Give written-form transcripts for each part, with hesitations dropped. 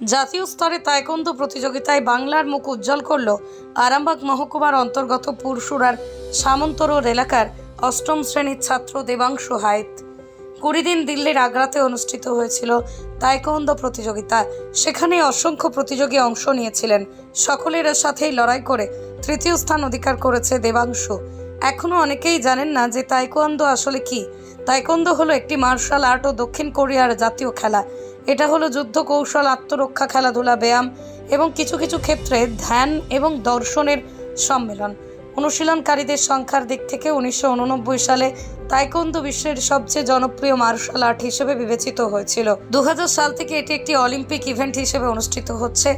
জাতীয় স্তরে তায়কোন্দো প্রতিযোগিতায় বাংলার মুখ উজ্জ্বল করল আরামবাগ মহকুমার অন্তর্গত পুরসুরার সামন্তরোড এলাকার অষ্টম শ্রেণীর ছাত্র দেবাংশু হাইত। 20 দিন দিল্লির আগ্রাতে অনুষ্ঠিত হয়েছিল তায়কোন্দো প্রতিযোগিতা। সেখানে অসংখ্য প্রতিযোগী অংশ নিয়েছিলেন। সকলের সাথেই লড়াই করে তৃতীয় স্থান অধিকার করেছে দেবাংশু। এখনো অনেকেই জানেন না যে তায়কোন্দো আসলে কি। তায়কোন্দো হলো একটি মার্শাল আর্ট ও দক্ষিণ কোরিয়ার জাতীয় খেলা। এটা হলো যুদ্ধ কৌশল, আত্মরক্ষা, খেলাধুলা, ব্যায়াম এবং কিছু কিছু ক্ষেত্রে ধ্যান এবং দর্শনের সম্মেলন। অনুশীলনকারীদের সংখ্যার দিক থেকে 1989 সালে তায়কোন্দো বিশ্বের সবচেয়ে জনপ্রিয় মার্শাল আর্ট হিসেবে বিবেচিত হয়েছিল। 2000 সাল থেকে এটি একটি অলিম্পিক ইভেন্ট হিসেবে অনুষ্ঠিত হচ্ছে।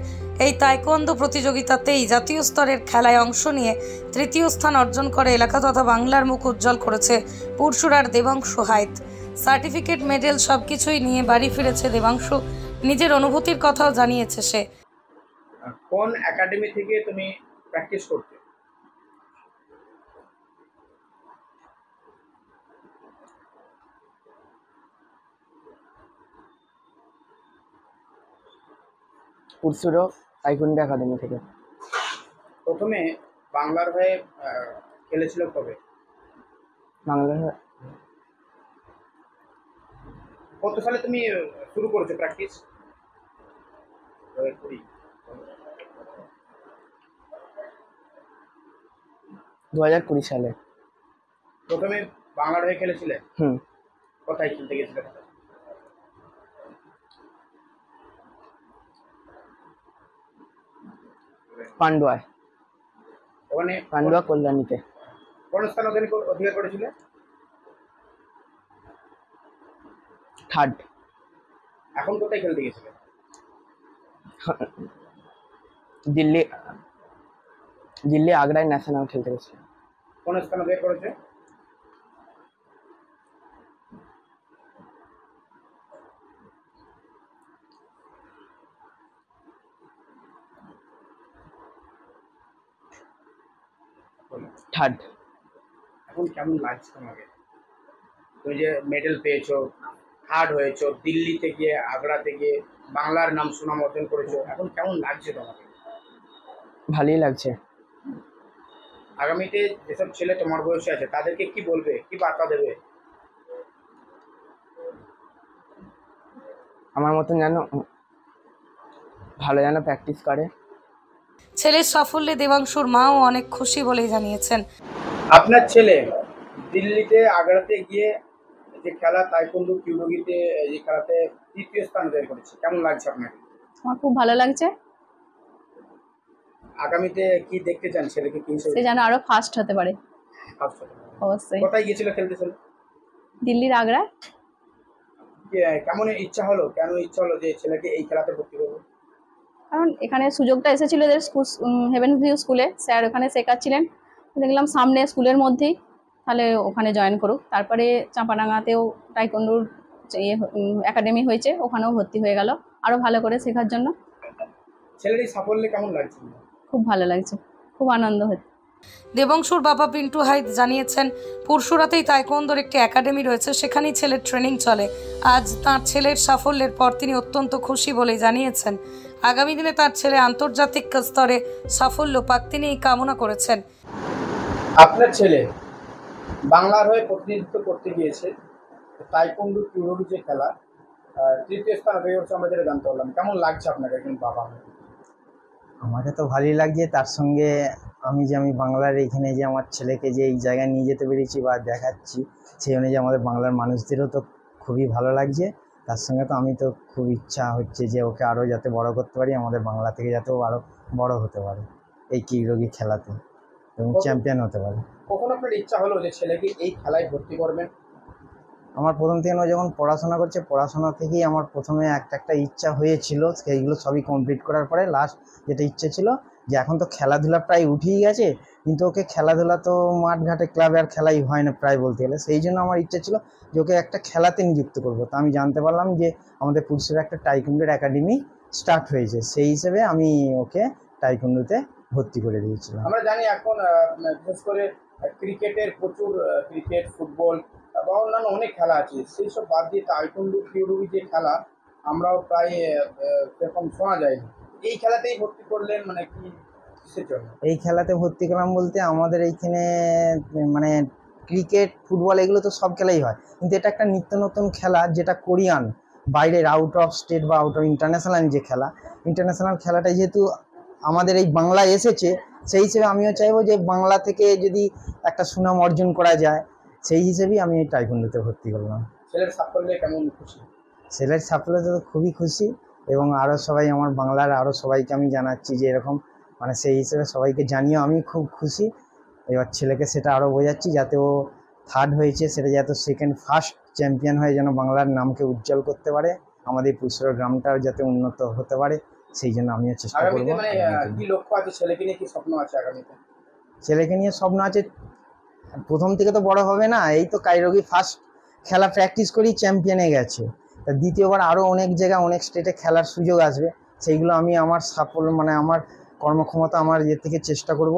এই তায়কোন্দো প্রতিযোগিতাতেই জাতীয় স্তরের খেলায় অংশ নিয়ে তৃতীয় স্থান অর্জন করে এলাকা তথা বাংলার মুখ উজ্জ্বল করেছে পুরসুরার দেবাংশু হাইত। সার্টিফিকেট, মেডেল সবকিছুই নিয়ে বাড়ি ফিরেছে দেবাংশু। নিজের অনুভূতির কথাও জানিয়েছে সে। কোন একাডেমি থেকে তুমি প্র্যাকটিস করতে? পুরসুরো তাইকোন্ডো একাডেমি থেকে। প্রথমে বাংলার হয়ে খেলেছিল কবে? বাংলার কত সালে তুমি শুরু করেছো প্র্যাকটিস? 2020 সালে। প্রথমে বাংলার হয়ে খেলেছিলে? কোথায় খেলতে গেছিলে? পান্ডুয়ায়। ওখানে পান্ডুয়া কল্যাণীতে। কোন স্থান অধিকার করেছিলে? থার্ড। এখন কোথায় খেলতে গেছিলে? দিল্লি আগ্রায় ন্যাশনাল খেলতে গেছে। কোন স্থান অধিকার করেছে? থার্ড। এখন কেমন লাগছে তোমাকে? তুমি যে মেডেল পেয়েছো, থার্ড হয়েছো, দিল্লি থেকে আগ্রা থেকে বাংলার নাম সুনাম অর্জন করেছো, এখন কেমন লাগছে তোমাকে? ভালোই লাগছে। আগামীতে যেসব ছেলে তোমার বয়সে আছে তাদেরকে কি বলবে, কি বার্তা দেবে? আমার মতন যেন ভালো যেন প্র্যাকটিস করে। ছেলের সাফল্যে দেবাংশুর মাও অনেক খুশি বলেই জানিয়েছেন। আপনার ছেলে দিল্লিতে আগ্রাতে গিয়ে যে খেলা তাইকোন্ডো কিউডোগিতে যে খেলাতে তৃতীয় স্থান অধিকার করেছে, কেমন লাগছে আপনাকে? আমার খুব ভালো লাগছে। আগামীতে কি দেখতে চান ছেলেকে? কি সে যেন আরো ফার্স্ট হতে পারে। অবশ্যই। কোথায় গিয়েছিল খেলতে ছেলে? দিল্লির আগ্রা। কেমন ইচ্ছা হলো, কেন ইচ্ছা হলো যে ছেলেকে এই খেলাতে ভর্তি করবো? কারণ এখানে সুযোগটা এসেছিল এদের স্কুল, হেভেন্স ভিউ স্কুলে স্যার ওখানে শেখাচ্ছিলেন। দেখলাম সামনে স্কুলের মধ্যেই, তাহলে ওখানে জয়েন করুক। তারপরে চাঁপাডাঙ্গাতেও তাইকোন্ডোর একাডেমি হয়েছে, ওখানেও ভর্তি হয়ে গেল আরও ভালো করে শেখার জন্য। ছেলের এই সাফল্যে কেমন লাগছে? খুব ভালো লাগছে, খুব আনন্দ হচ্ছে। দেবাংশুর বাবা পিন্টু হাইত জানিয়েছেন, পুরসুরাতেই তায়কোন্দোর একটি একাডেমি রয়েছে, সেখানেই ছেলের ট্রেনিং চলে। আজ তার ছেলের সাফল্যের পর তিনি অত্যন্ত খুশি বলেই জানিয়েছেন। আগামী দিনে তার ছেলে আন্তর্জাতিক স্তরে সাফল্য পাক তিনি এই কামনা করেছেন। আপনার ছেলে বাংলার হয়ে প্রতিনিধিত্ব করতে গিয়েছে, তাইকোন্ডো কিউডোগি যে খেলা তৃতীয় স্থান অধিকার করেছে, আমরা যেটা জানতে পারলাম, কেমন লাগছে আপনাকে একজন বাবা? আমাকে তো ভালোই লাগছে। তার সঙ্গে আমি বাংলার এইখানে যে আমার ছেলেকে যে এই জায়গায় নিয়ে যেতে পেরেছি বা দেখাচ্ছি, সেই অনুযায়ী আমাদের বাংলার মানুষদেরও তো খুবই ভালো লাগছে। তার সঙ্গে তো আমি তো খুব ইচ্ছা হচ্ছে যে ওকে আরও যাতে বড় করতে পারি, আমাদের বাংলা থেকে যাতে ও আরও বড় হতে পারে এই কিউডোগি খেলাতে এবং চ্যাম্পিয়ন হতে পারে। কখন আপনার ইচ্ছা হলো যে ছেলেকে এই খেলায় ভর্তি করবেন? আমার প্রথম থেকে ও যখন পড়াশোনা করছে, পড়াশোনা থেকেই আমার প্রথমে একটা ইচ্ছা হয়েছিল। সেইগুলো সবই কমপ্লিট করার পরে লাস্ট যেটা ইচ্ছে ছিল যে এখন তো খেলাধুলা প্রায় উঠেই গেছে, কিন্তু ওকে খেলাধুলা তো মাঠঘাটে ক্লাবে আর খেলাই হয় না প্রায় বলতে গেলে। সেই জন্য আমার ইচ্ছে ছিল যে ওকে একটা খেলাতে নিযুক্ত করবো। তো আমি জানতে পারলাম যে আমাদের পুরসুরে একটা তাইকোন্ডোর একাডেমি স্টার্ট হয়েছে, সেই হিসেবে আমি ওকে তাইকোন্ডোতে ভর্তি করে দিয়েছিলাম। আমরা জানি এখন বিশেষ করে ক্রিকেটের প্রচুর ক্রিকেট, ফুটবল বা অন্যান্য অনেক খেলা আছে, সেই সব বাদ দিয়ে তাইকোন্ডো কিউডোগি যে খেলা আমরাও প্রায় সেরকম শোনা যায়নি। এই খেলাতেই ভর্তি করলেন, মানে কি কিসের জন্য? এই খেলাতে ভর্তি করলাম বলতে আমাদের এইখানে মানে ক্রিকেট, ফুটবল এগুলো তো সব খেলাই হয়, কিন্তু এটা একটা নিত্য নতুন খেলা যেটা কোরিয়ান, বাইরের আউট অফ স্টেট বা আউট অফ ইন্টারন্যাশনাল যে খেলা, ইন্টারন্যাশনাল খেলাটা যেহেতু আমাদের এই বাংলায় এসেছে, সেই হিসেবে আমিও চাইবো যে বাংলা থেকে যদি একটা সুনাম অর্জন করা যায়, সেই হিসেবেই আমি এই টাইকোন্ডোতে ভর্তি করলাম। ছেলের সাফল্যে কেমন খুশি? ছেলের সাফল্যতে তো খুবই খুশি, এবং আরও সবাই আমার বাংলার আরও সবাইকে আমি জানাচ্ছি যে এরকম, মানে সেই হিসেবে সবাইকে জানিয়েও আমি খুব খুশি। এবার ছেলেকে সেটা আরও বোঝাচ্ছি যাতে ও থার্ড হয়েছে সেটা যাতে সেকেন্ড ফার্স্ট চ্যাম্পিয়ন হয়ে যেন বাংলার নামকে উজ্জ্বল করতে পারে, আমাদের পুরসুরা গ্রামটাও যাতে উন্নত হতে পারে, সেই জন্য আমিও চেষ্টা করবো। আগামীতে মানে কি লক্ষ্য আছে ছেলেকে নিয়ে, কি স্বপ্ন আছে আগামীতে? ছেলেকে নিয়ে স্বপ্ন আছে, প্রথম থেকে তো বড় হবে না, এই তো কাইরোগি ফার্স্ট খেলা প্র্যাকটিস করি চ্যাম্পিয়নে গেছে, তা দ্বিতীয়বার আরও অনেক জায়গায় অনেক স্টেটে খেলার সুযোগ আসবে, সেইগুলো আমি আমার সাফল্য মানে আমার কর্মক্ষমতা আমার ইয়ে থেকে চেষ্টা করব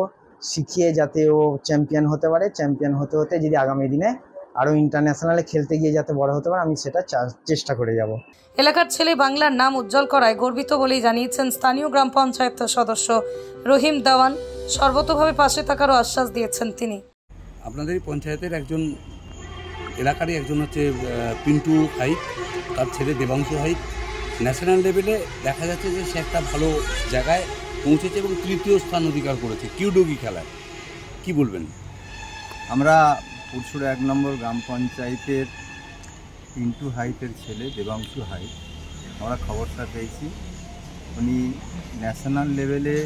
শিখিয়ে যাতে ও চ্যাম্পিয়ন হতে পারে, চ্যাম্পিয়ন হতে হতে যদি আগামী দিনে আরও ইন্টারন্যাশনালে খেলতে গিয়ে যাতে বড় হতে পারে, আমি সেটা চেষ্টা করে যাব। এলাকার ছেলে বাংলার নাম উজ্জ্বল করায় গর্বিত বলেই জানিয়েছেন স্থানীয় গ্রাম পঞ্চায়েত সদস্য রহিম দেওয়ান। সর্বতোভাবে পাশে থাকারও আশ্বাস দিয়েছেন তিনি। আপনাদের পঞ্চায়েতের একজন এলাকারই একজন হচ্ছে পিন্টু হাইত, তার ছেলে দেবাংশু হাইত ন্যাশনাল লেভেলে দেখা যাচ্ছে যে সে একটা ভালো জায়গায় পৌঁছেছে এবং তৃতীয় স্থান অধিকার করেছে কিউডোগি খেলায়, কি বলবেন? আমরা পুরসুরা 1 নম্বর গ্রাম পঞ্চায়েতের পিন্টু হাইতের ছেলে দেবাংশু হাইত, আমরা খবরটা পেয়েছি উনি ন্যাশনাল লেভেলে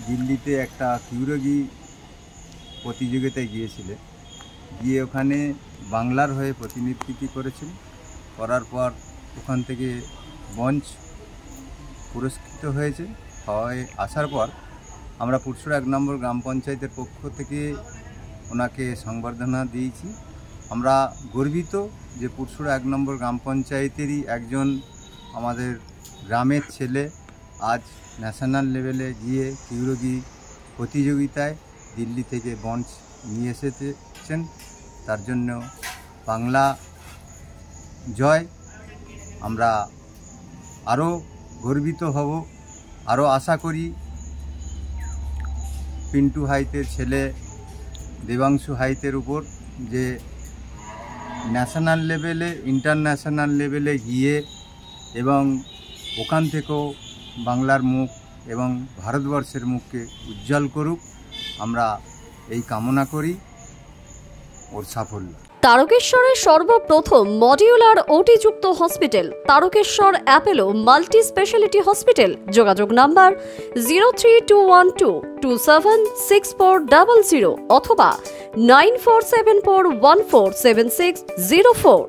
দিল্লিতে একটা কিউডোগি প্রতিযোগিতায় গিয়েছিলেন, গিয়ে ওখানে বাংলার হয়ে প্রতিনিধিত্ব করেছেন, করার পর ওখান থেকে মঞ্চ পুরস্কৃত হয়েছে। হয়ে আসার পর আমরা পুরসুরা 1 নম্বর গ্রাম পঞ্চায়েতের পক্ষ থেকে ওনাকে সংবর্ধনা দিয়েছি। আমরা গর্বিত যে পুরসুরা 1 নম্বর গ্রাম পঞ্চায়েতেরই একজন আমাদের গ্রামের ছেলে আজ ন্যাশনাল লেভেলে গিয়ে কিউডোগি প্রতিযোগিতায় দিল্লি থেকে মঞ্চ নিয়ে এসেছেন, তার জন্য বাংলা জয়। আমরা আরও গর্বিত হব, আরও আশা করি পিন্টু হাইতের ছেলে দেবাংশু হাইতের উপর যে ন্যাশনাল লেভেলে ইন্টারন্যাশনাল লেভেলে গিয়ে এবং ওখান থেকেও বাংলার মুখ এবং ভারতবর্ষের মুখকে উজ্জ্বল করুক, আমরা এই কামনা করি ওর সাফল্য। তারকেশ্বরের সর্বপ্রথম মডিউলার ওটি-যুক্ত hospital Tarakeswar Apollo multi speciality hospital. যোগাযোগ নাম্বার 03212276400 অথবা 9474147604।